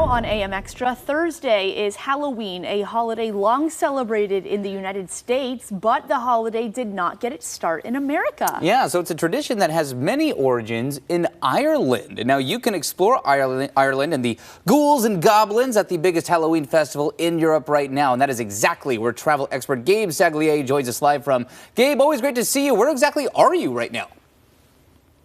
on AM Extra, Thursday is Halloween, a holiday long celebrated in the United States, but the holiday did not get its start in America. Yeah, so it's a tradition that has many origins in Ireland. And now you can explore Ireland and the ghouls and goblins at the biggest Halloween festival in Europe right now. And that is exactly where travel expert Gabe Saglier joins us live from. Gabe, always great to see you. Where exactly are you right now?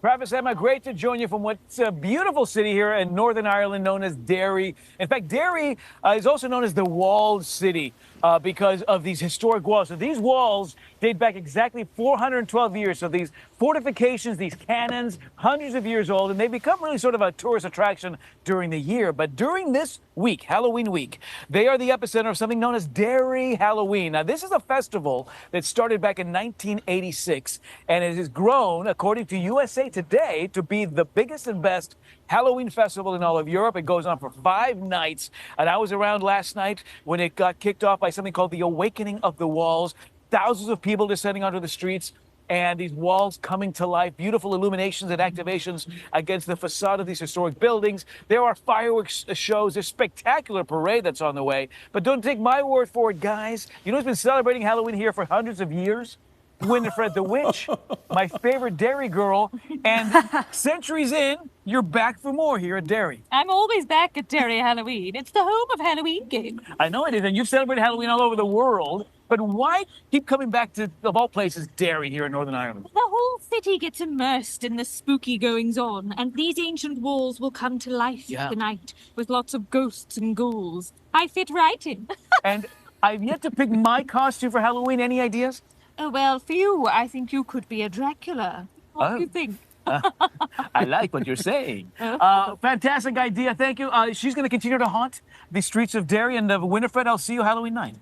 Travis, Emma, great to join you from what's a beautiful city here in Northern Ireland known as Derry. In fact, Derry is also known as the Walled City because of these historic walls. So these walls date back exactly 412 years. So these fortifications, these cannons, hundreds of years old, and they become really sort of a tourist attraction during the year. But during this week, Halloween week, they are the epicenter of something known as Derry Halloween. Now, this is a festival that started back in 1986, and it has grown, according to USA Today, to be the biggest and best Halloween festival in all of Europe. It goes on for 5 nights, and I was around last night when it got kicked off by something called the Awakening of the Walls. Thousands of people descending onto the streets, and these walls coming to life, beautiful illuminations and activations against the facade of these historic buildings. There are fireworks shows, there's a spectacular parade that's on the way. But don't take my word for it, guys. You know who's been celebrating Halloween here for hundreds of years? Winifred the Witch, my favorite Derry girl. And centuries in, you're back for more here at Derry. I'm always back at Derry Halloween. It's the home of Halloween Games. I know it is, and you've celebrated Halloween all over the world. But why keep coming back to, of all places, Derry here in Northern Ireland? The whole city gets immersed in the spooky goings-on, and these ancient walls will come to life tonight with lots of ghosts and ghouls. I fit right in. And I've yet to pick my costume for Halloween. Any ideas? Oh, well, for you, I think you could be a Dracula. What do you think? I like what you're saying. Fantastic idea. Thank you. She's going to continue to haunt the streets of Derry. And Winifred, I'll see you Halloween night.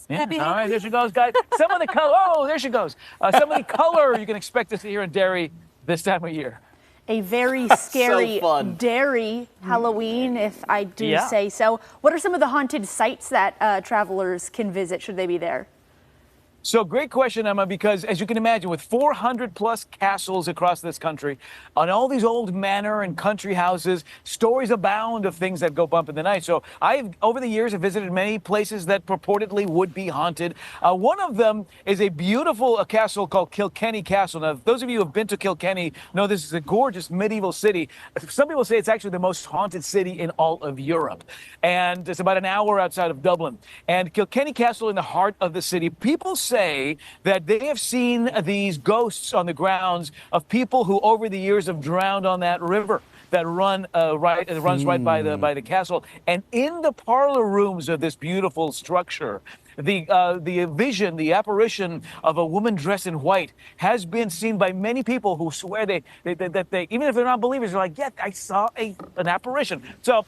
Yeah. All right, there she goes, guys. Some of the color. Oh, there she goes. Some of the color you can expect to see here in Derry this time of year. A very scary Derry Halloween, if I do say so. What are some of the haunted sites that travelers can visit should they be there? So great question, Emma, because as you can imagine, with 400 plus castles across this country, on all these old manor and country houses, stories abound of things that go bump in the night. So over the years, have visited many places that purportedly would be haunted. One of them is a beautiful castle called Kilkenny Castle. Now, those of you who have been to Kilkenny know this is a gorgeous medieval city. Some people say it's actually the most haunted city in all of Europe. And it's about an hour outside of Dublin. And Kilkenny Castle in the heart of the city, people say that they have seen these ghosts on the grounds of people who over the years have drowned on that river that runs right by the castle. And in the parlor rooms of this beautiful structure, the vision, the apparition of a woman dressed in white has been seen by many people who swear that they even if they're not believers, they're like, yeah, I saw an apparition. So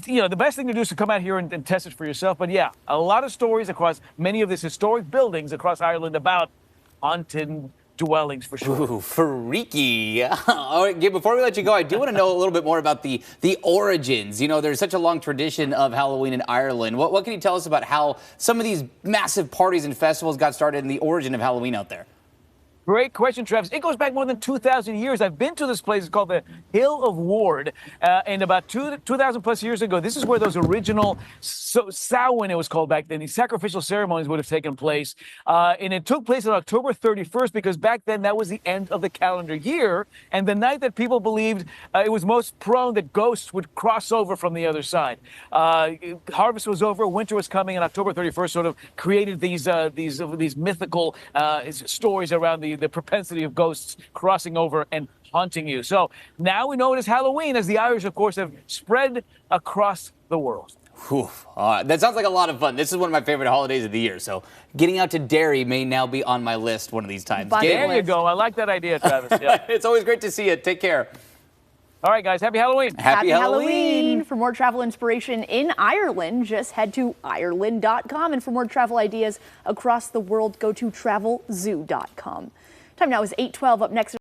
you know, the best thing to do is to come out here and test it for yourself. But yeah, a lot of stories across many of these historic buildings across Ireland about haunted dwellings for sure. Ooh, freaky. All right, Gabe, before we let you go, I do want to know a little bit more about the origins. You know, there's such a long tradition of Halloween in Ireland. What can you tell us about how some of these massive parties and festivals got started and the origin of Halloween out there? Great question, Travis. It goes back more than 2,000 years. I've been to this place. It's called the Hill of Ward. And about 2,000 plus years ago, this is where those original Samhain, it was called back then, these sacrificial ceremonies would have taken place. And it took place on October 31st because back then that was the end of the calendar year and the night that people believed it was most prone that ghosts would cross over from the other side. Harvest was over, winter was coming, and October 31st sort of created these mythical stories around the propensity of ghosts crossing over and haunting you. So now we know it as Halloween, as the Irish, of course, have spread across the world. Whew. That sounds like a lot of fun. This is one of my favorite holidays of the year. So getting out to Derry may now be on my list one of these times. There you go. I like that idea, Travis. Yeah. It's always great to see you. Take care. All right, guys. Happy Halloween. Happy Halloween. For more travel inspiration in Ireland, just head to Ireland.com. And for more travel ideas across the world, go to travelzoo.com. Time now is 8:12. Up next.